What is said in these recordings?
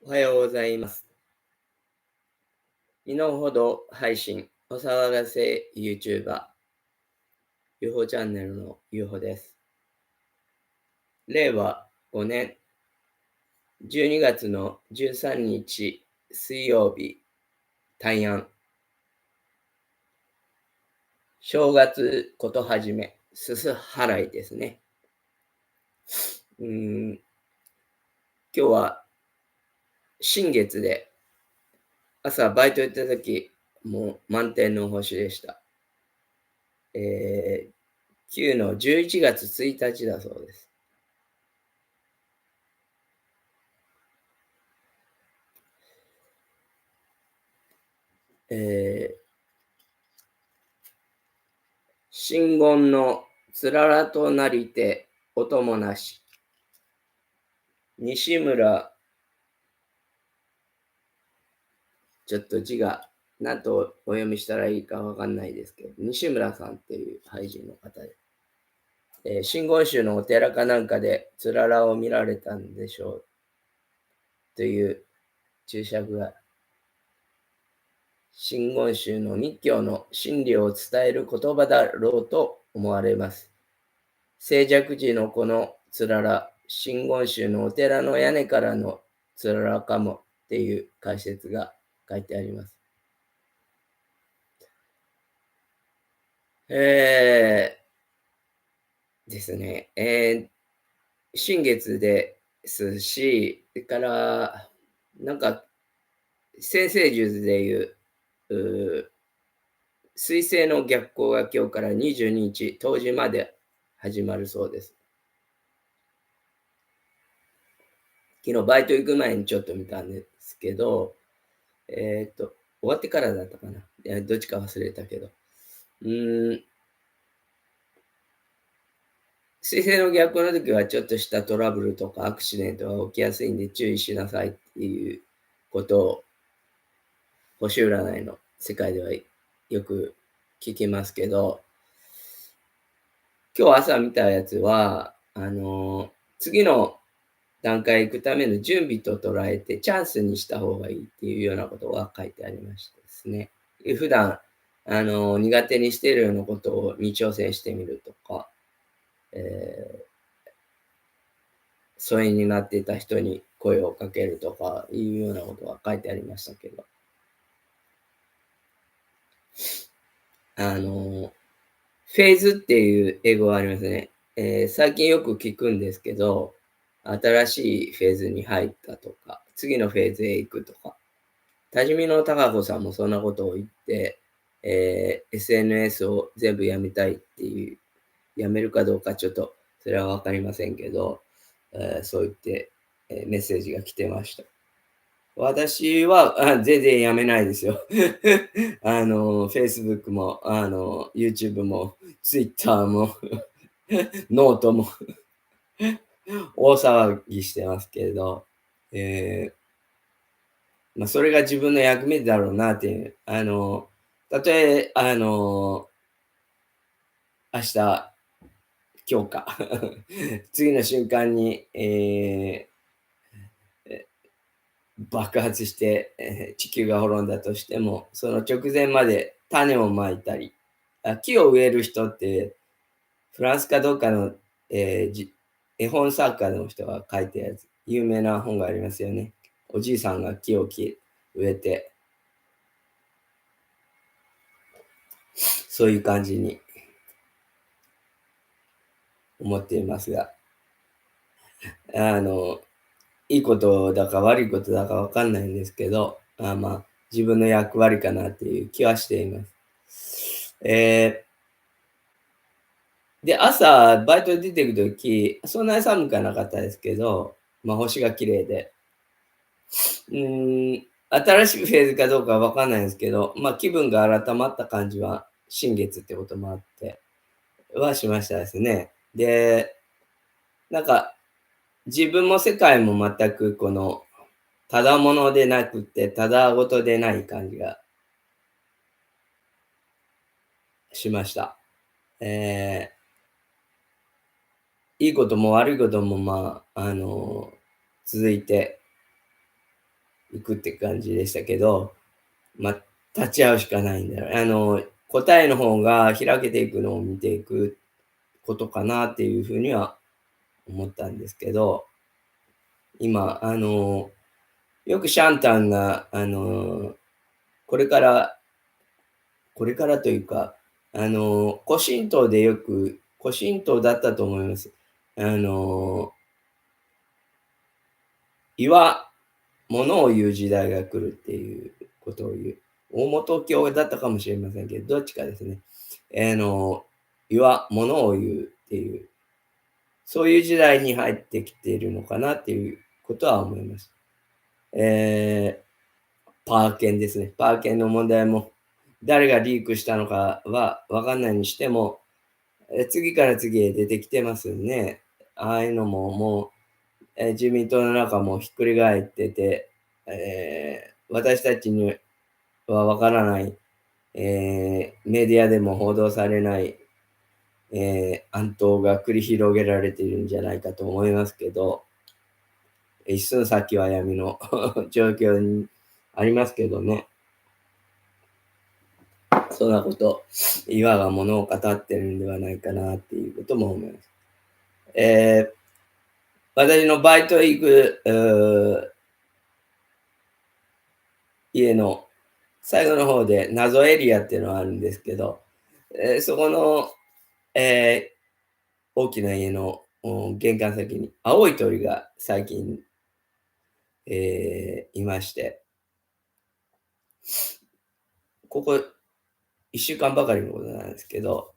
おはようございます。昨日ほど配信、お騒がせ YouTuber、UFO チャンネルの UFO です。令和5年12月の13日水曜日、大安。正月ことはじめ、すす払いですね。今日は新月で、朝バイト行った時、もう満天の星でした。旧の11月1日だそうです。真言のつららとなりて音もなし。西村、ちょっと字が何とお読みしたらいいかわかんないですけど、西村さんっていう俳人の方で、真言宗のお寺かなんかでつららを見られたんでしょうという注釈が、真言宗の密教の真理を伝える言葉だろうと思われます。静寂時のこのつらら、真言宗のお寺の屋根からのつららかもっていう解説が書いてあります。ですね。新月ですし、それから、なんか、先生術でいう、う水星の逆行が今日から22日、冬至まで始まるそうです。昨日バイト行く前にちょっと見たんですけど、終わってからだったかな。どっちか忘れたけど。水星の逆行の時はちょっとしたトラブルとかアクシデントが起きやすいんで注意しなさいっていうことを星占いの世界ではよく聞きますけど、今日朝見たやつは、次の段階行くための準備と捉えてチャンスにした方がいいっていうようなことが書いてありましてですね。普段、苦手にしているようなことに挑戦してみるとか、疎遠になっていた人に声をかけるとかいうようなことが書いてありましたけど、フェーズっていう英語がありますね。最近よく聞くんですけど、新しいフェーズに入ったとか、次のフェーズへ行くとか、多治見の高子さんもそんなことを言って、SNS を全部やめたいっていう、やめるかどうかちょっとそれはわかりませんけど、そう言って、メッセージが来てました。私は全然やめないですよ。Facebook も、YouTube も、Twitter も、ノートも大騒ぎしてますけれど、えそれが自分の役目だろうなっていう。たとえ、明日、今日か次の瞬間に、爆発して、地球が滅んだとしても、その直前まで種をまいたり、木を植える人って、フランスかどうかの、絵本作家の人が書いたやつ、有名な本がありますよね。おじいさんが木を植えて、そういう感じに思っていますが、あの、いいことだか悪いことだかわかんないんですけど、自分の役割かなっていう気はしています。で、朝、バイト出てくとき、そんなに寒くはなかったですけど、星が綺麗で、新しいフェーズかどうかわかんないんですけど、気分が改まった感じは、新月ってこともあってはしましたですね。で、なんか、自分も世界も全くこの、ただものでなくて、ただごとでない感じがしました。えいいことも悪いことも、続いて、行くって感じでしたけど、立ち会うしかないんだよ。答えの方が開けていくのを見ていくことかなっていうふうには思ったんですけど、今、よくシャンタンが、これからというか、古神道で古神道だったと思います。物を言う時代が来るっていうことを言う。大本教だったかもしれませんけど、どっちかですね。物を言うっていう、そういう時代に入ってきているのかなっていうことは思います。パー券ですね。パー券の問題も、誰がリークしたのかはわかんないにしても、次から次へ出てきてますよね。ああいうのももう、自民党の中もひっくり返ってて、私たちにはわからない、メディアでも報道されない、暗闘が繰り広げられているんじゃないかと思いますけど、一寸先は闇の状況にありますけどね。そんなこと、岩がものを語ってるんではないかなっていうことも思います。私のバイト行く家の最後の方で謎エリアっていうのがあるんですけど、そこの、大きな家の玄関先に青い鳥が最近、いまして、ここ1週間ばかりのことなんですけど、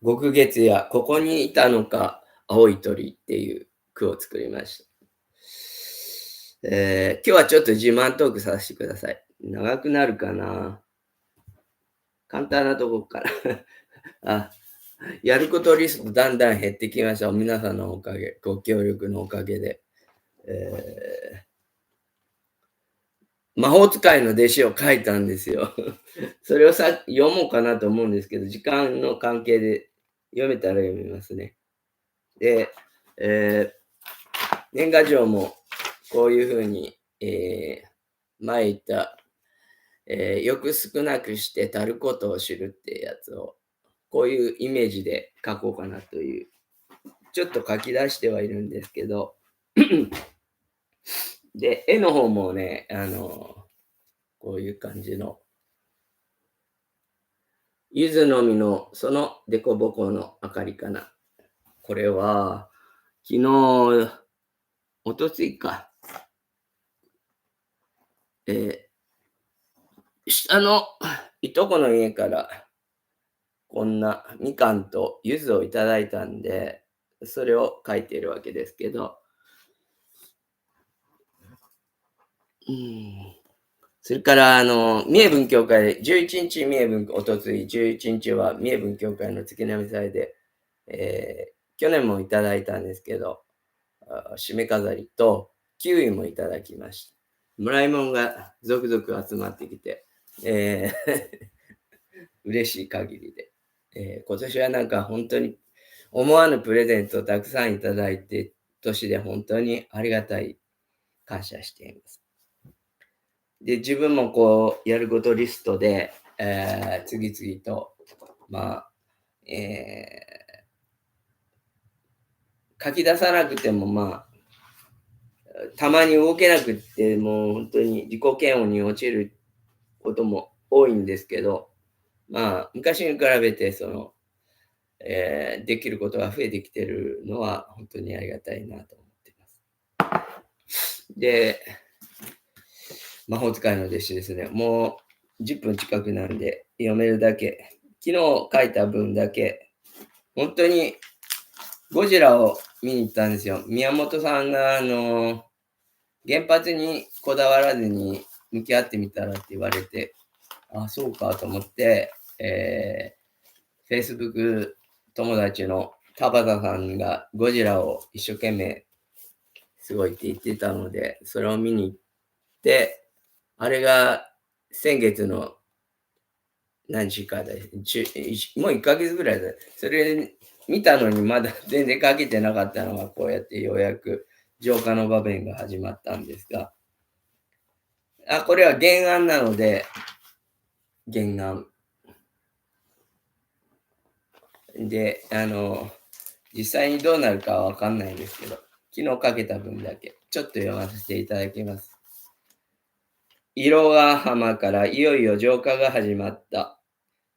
極月夜、ここにいたのか、青い鳥っていう句を作りました。今日はちょっと自慢トークさせてください。長くなるかな。簡単なとこからあ、やることリストだんだん減ってきました。皆さんのおかげ、ご協力のおかげで。魔法使いの弟子を書いたんですよ。それを読もうかなと思うんですけど、時間の関係で読めたら読みますね。で、年賀状もこういうふうに、前言った、よく少なくして足ることを知るってやつを、こういうイメージで書こうかなという、ちょっと書き出してはいるんですけど、で、絵の方もね、こういう感じの、柚子の実のその凸凹の明かりかな。これは、昨日、おとついか。下のいとこの家から、こんなみかんと柚子をいただいたんで、それを書いているわけですけど、それから、三重文教会で、11日おとつい11日は三重文教会の月並祭で、去年もいただいたんですけど、締め飾りとキウイもいただきました。もらい物が続々集まってきて、嬉しい限りで、今年はなんか本当に思わぬプレゼントをたくさんいただいて、年で本当にありがたい、感謝しています。で、自分もこう、やることリストで、次々と、書き出さなくても、たまに動けなくって、もう本当に自己嫌悪に陥ることも多いんですけど、昔に比べて、できることが増えてきてるのは本当にありがたいなと思っています。で、魔法使いの弟子ですね。もう10分近くなんで読めるだけ。昨日書いた分だけ、本当にゴジラを見に行ったんですよ。宮本さんが原発にこだわらずに向き合ってみたらって言われて、あ、そうかと思って、Facebook 友達の田畑さんがゴジラを一生懸命すごいって言ってたので、それを見に行って、あれが先月の何時かで、もう1ヶ月ぐらいで、それ見たのにまだ全然書けてなかったのが、こうやってようやく浄化の場面が始まったんですが、これは原案なので、原案。で、実際にどうなるかはわかんないんですけど、昨日かけた分だけ、ちょっと読ませていただきます。色ヶ浜からいよいよ浄化が始まった。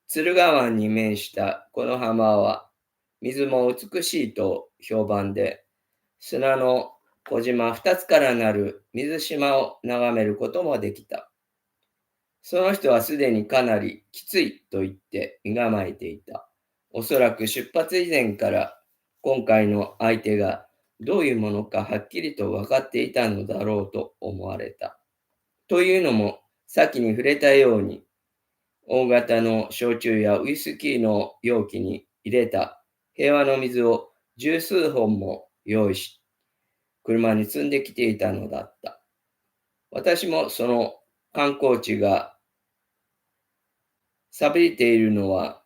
敦賀湾に面したこの浜は、水も美しいと評判で、砂の小島2つからなる水島を眺めることもできた。その人はすでにかなりきついと言って身構えていた。おそらく出発以前から今回の相手がどういうものかはっきりと分かっていたのだろうと思われた。というのも、先に触れたように、大型の焼酎やウイスキーの容器に入れた平和の水を十数本も用意し、車に積んできていたのだった。私もその観光地が寂れているのは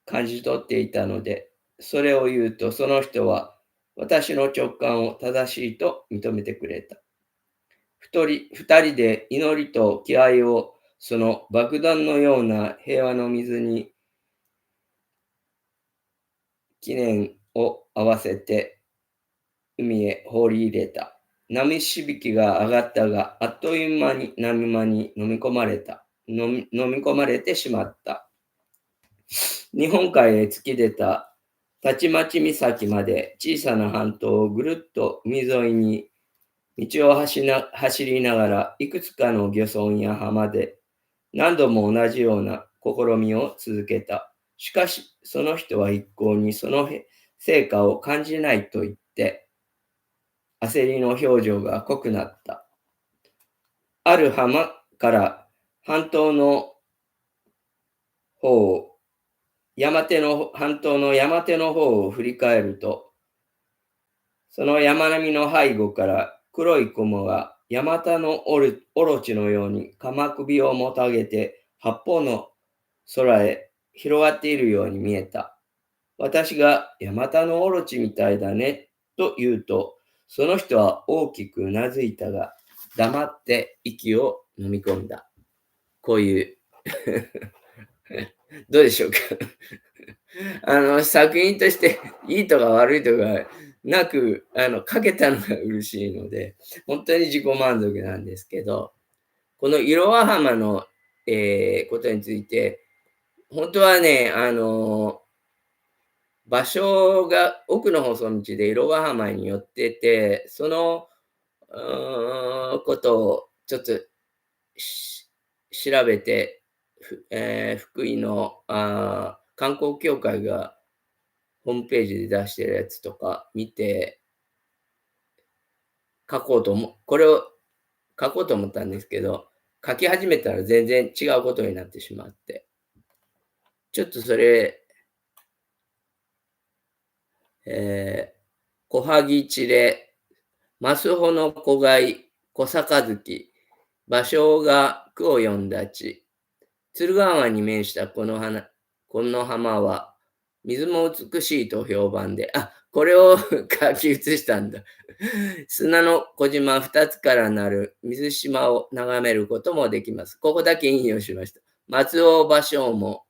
感じ取っていたので、それを言うとその人は私の直感を正しいと認めてくれた。二人で祈りと気合をその爆弾のような平和の水に記念を合わせて海へ放り入れた。波しびきが上がったが、あっという間に波間に飲み込まれてしまった。日本海へ突き出たたちまち岬まで小さな半島をぐるっと海沿いに道を走りながらいくつかの漁村や浜で何度も同じような試みを続けた。しかし、その人は一向にその成果を感じないと言って、焦りの表情が濃くなった。ある浜から半島の方を、半島の山手の方を振り返ると、その山並みの背後から黒い雲がヤマタのオロチのように鎌首をもたげて八方の空へ広がっているように見えた。私がヤマタノオロチみたいだねと言うと、その人は大きくうなずいたが、黙って息を飲み込んだ。こういうどうでしょうか作品としていいとか悪いとかなく、書けたのが嬉しいので、本当に自己満足なんですけど、このいろは浜の、ことについて、本当はね、場所が奥の細道で色ヶ浜に寄ってて、その、ことをちょっと調べて、福井の観光協会がホームページで出してるやつとか見て、これを書こうと思ったんですけど、書き始めたら全然違うことになってしまって、ちょっとそれ、小萩地で、増穂の子飼い、小杯、芭蕉が句を詠んだ地、敦賀川に面したこの浜は、水も美しいと評判で、これを書き写したんだ。砂の小島2つからなる水島を眺めることもできます。ここだけ引用しました。松尾芭蕉も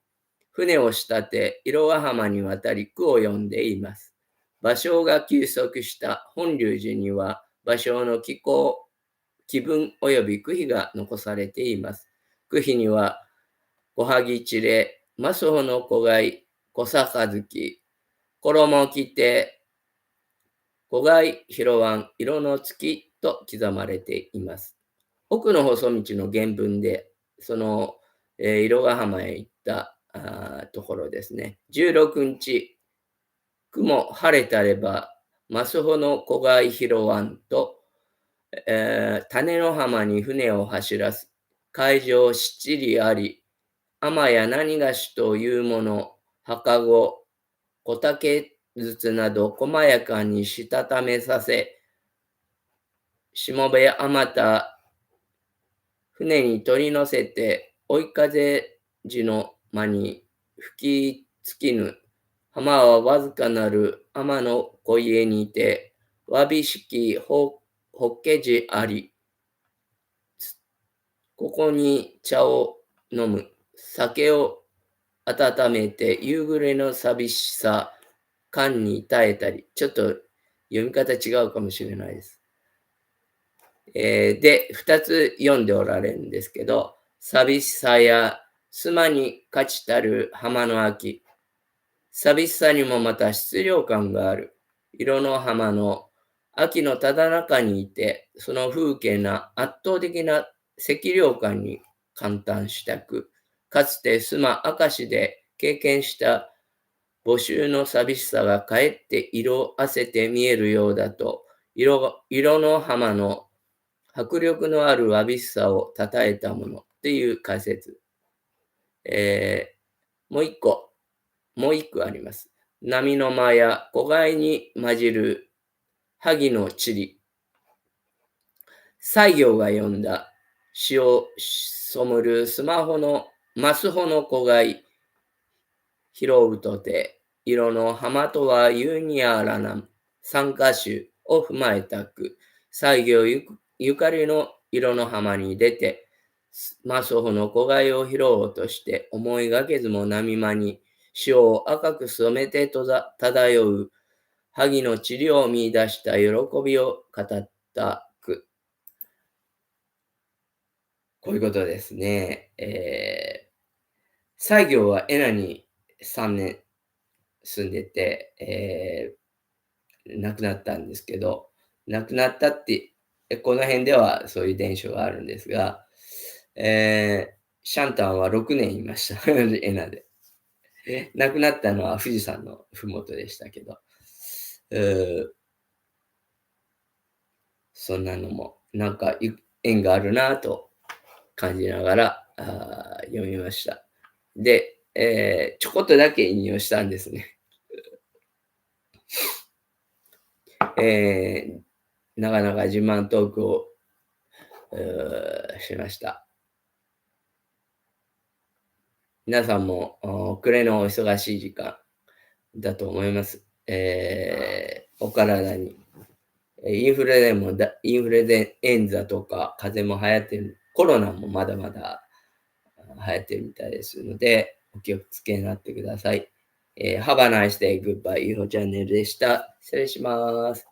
船を仕立て、色ヶ浜に渡り句を読んでいます。芭蕉が休息した本龍寺には、芭蕉の気分及び句碑が残されています。句碑には、小萩地で、増穂の子飼い、小杯、衣着て、子飼い広湾、色の月と刻まれています。奥の細道の原文で、その、色ヶ浜へ行ったところですね。16日、雲晴れたれば、増穂の子飼い広湾と、種の浜に船を走らす。海上七里あり、天や何がしというもの、墓子、小竹筒など細やかにしたためさせ、しもべあまた船に取り乗せて、追い風時の間に吹き尽きぬ。浜はわずかなる天の小家にて、わびしき法華寺あり。ここに茶を飲む。酒を温めて夕暮れの寂しさ、感に耐えたり。ちょっと読み方違うかもしれないです。で、二つ読んでおられるんですけど、寂しさや須磨に勝ちたる浜の秋。寂しさにもまた質量感がある。色の浜の秋のただ中にいて、その風景な圧倒的な赤涼感に感嘆したく、かつて須磨明石で経験した募集の寂しさがかえって色あせて見えるようだと、色の浜の迫力のあるわびしさを称えたものっていう解説。もう一個、もう一句あります。波の間や湖外に混じる萩の塵。西行が呼んだ潮染るスマホのマスホの湖外。拾うとて、色の浜とは言うにあらな三歌集を踏まえたく、西行ゆかりの色の浜に出て、マスホの湖外を拾おうとして思いがけずも波間に潮を赤く染めて漂う萩の治療を見出した喜びを語った句。こういうことですね。西行は恵那に3年住んでて、亡くなったんですけど、亡くなったって、この辺ではそういう伝承があるんですが、シャンタンは6年いました。恵那で。亡くなったのは富士山のふもとでしたけど、そんなのもなんか縁があるなと感じながら読みました。で、ちょこっとだけ引用したんですね。なかなか自慢トークをしました。皆さんも暮れのお忙しい時間だと思います。お体にインフルエンザとか風邪も流行ってる、コロナもまだまだ流行ってるみたいですので、お気をつけになってください。Have a nice day. Goodbye. UFO チャンネルでした。失礼します。